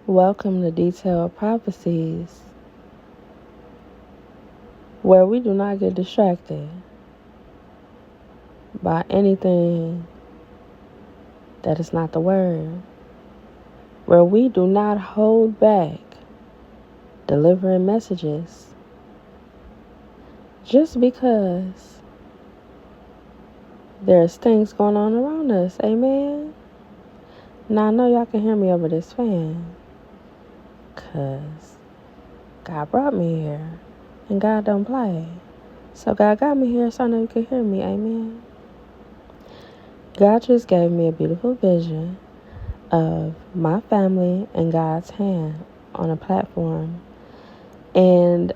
Welcome to Detailed Prophecies, where we do not get distracted by anything that is not the word, where we do not hold back delivering messages just because there's things going on around us. Amen. Now I know y'all can hear me over this fan, because God brought me here and God don't play. So God got me here so I know you can hear me. Amen. God just gave me a beautiful vision of my family and God's hand on a platform. And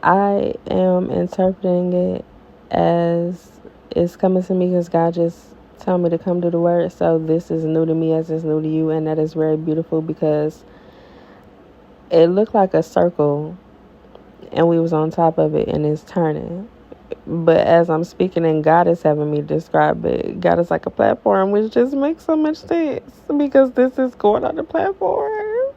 I am interpreting it as it's coming to me because God just told me to come do the word. So this is new to me as it's new to you. And that is very beautiful because it looked like a circle and we was on top of it and it's turning. But as I'm speaking and God is having me describe it, God is like a platform, which just makes so much sense because this is going on the platform.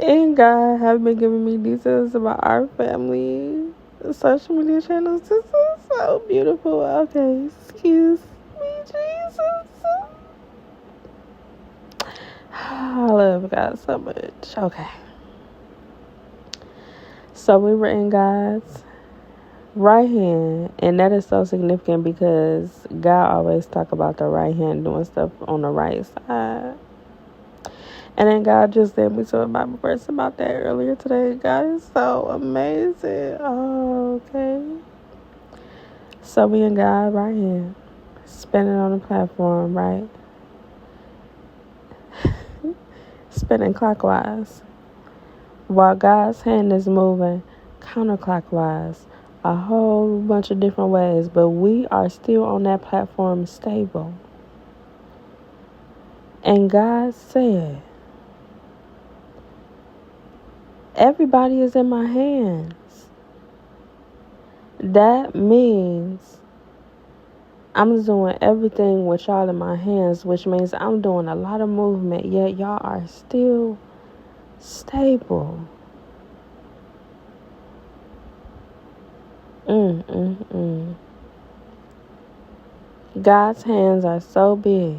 And God have been giving me details about our family, social media channels. This is so beautiful. Okay, excuse me, Jesus. I love God so much. Okay. So we were in God's right hand, and that is so significant because God always talk about the right hand doing stuff on the right side. And then God just led me to a Bible verse about that earlier today. God is so amazing. Oh, okay. So we in God right hand, spinning on the platform, right? Spinning clockwise. While God's hand is moving counterclockwise. A whole bunch of different ways, but we are still on that platform stable. And God said, everybody is in my hands. That means I'm doing everything with y'all in my hands, which means I'm doing a lot of movement, yet y'all are still stable. God's hands are so big.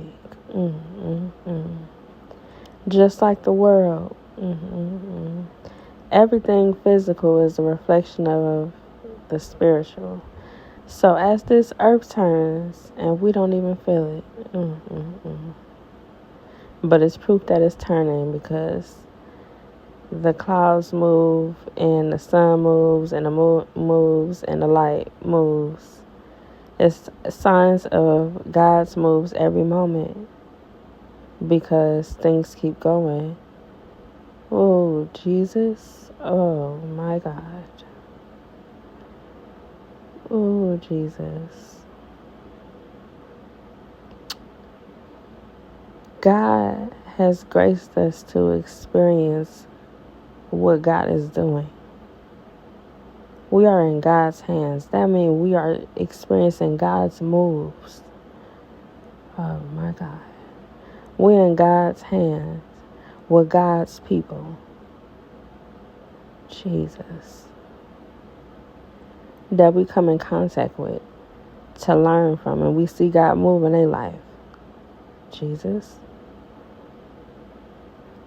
Just like the world. Everything physical is a reflection of the spiritual. So as this earth turns, and we don't even feel it, but it's proof that it's turning because the clouds move, and the sun moves, and the moon moves, and the light moves. It's signs of God's moves every moment because things keep going. Oh, Jesus. Oh, my God. Oh, Jesus. God has graced us to experience what God is doing. We are in God's hands. That means we are experiencing God's moves. Oh, my God. We're in God's hands with God's people. Jesus. That we come in contact with to learn from, and we see God move in their life. Jesus.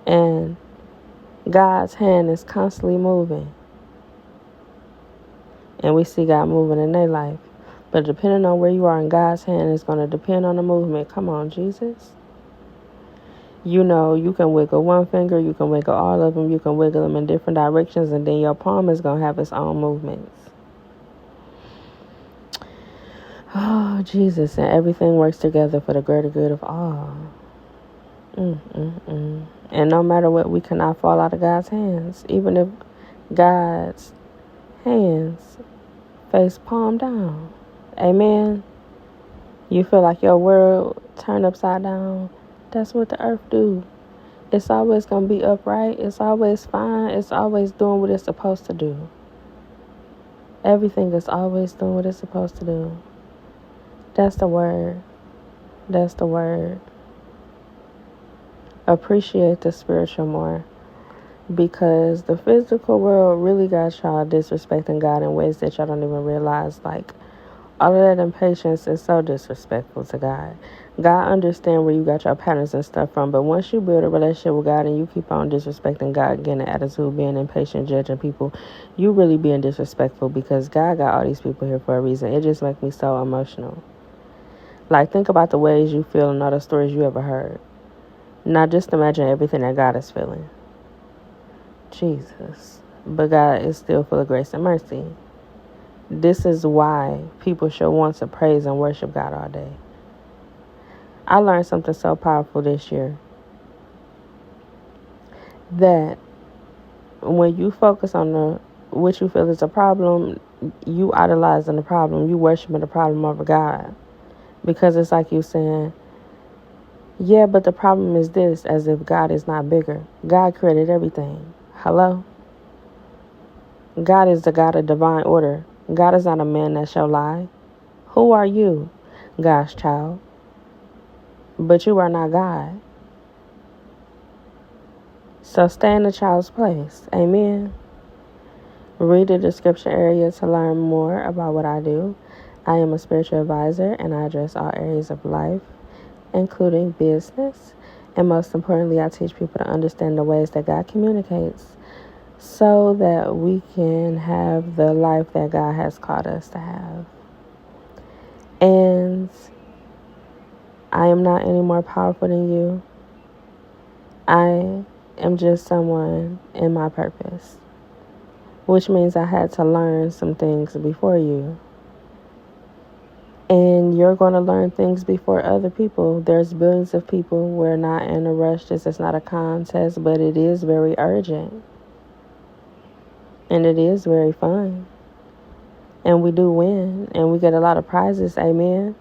And God's hand is constantly moving, and we see God moving in their life. But depending on where you are in God's hand, it's going to depend on the movement. Come on, Jesus. You know, you can wiggle one finger, you can wiggle all of them, you can wiggle them in different directions, and then your palm is going to have its own movements. Oh, Jesus, and everything works together for the greater good of all. And no matter what, we cannot fall out of God's hands. Even if God's hands face palm down. Amen. You feel like your world turned upside down. That's what the earth do. It's always going to be upright. It's always fine. It's always doing what it's supposed to do. Everything is always doing what it's supposed to do. That's the word. That's the word. appreciate the spiritual more. Because the physical world really got y'all disrespecting God in ways that y'all don't even realize. Like, all of that impatience is so disrespectful to God. God understand where you got your patterns and stuff from, but once you build a relationship with God and you keep on disrespecting God, getting an attitude, being impatient, judging people, you really being disrespectful, because God got all these people here for a reason. It just makes me so emotional. Like, think about the ways you feel and all the stories you ever heard. Now just imagine everything that God is feeling. Jesus. But God is still full of grace and mercy. This is why people should want to praise and worship God all day. I learned something so powerful this year. That when you focus on what you feel is a problem, you idolizing the problem. You worshiping the problem over God. Because it's like you saying, yeah, but the problem is this, as if God is not bigger. God created everything. Hello? God is the God of divine order. God is not a man that shall lie. Who are you? God's child. But you are not God. So stay in the child's place. Amen. Read the description area to learn more about what I do. I am a spiritual advisor and I address all areas of life, including business. And most importantly, I teach people to understand the ways that God communicates so that we can have the life that God has called us to have. And I am not any more powerful than you. I am just someone in my purpose, which means I had to learn some things before you. And you're going to learn things before other people. There's billions of people. We're not in a rush. This is not a contest, but it is very urgent. And it is very fun. And we do win. And we get a lot of prizes. Amen.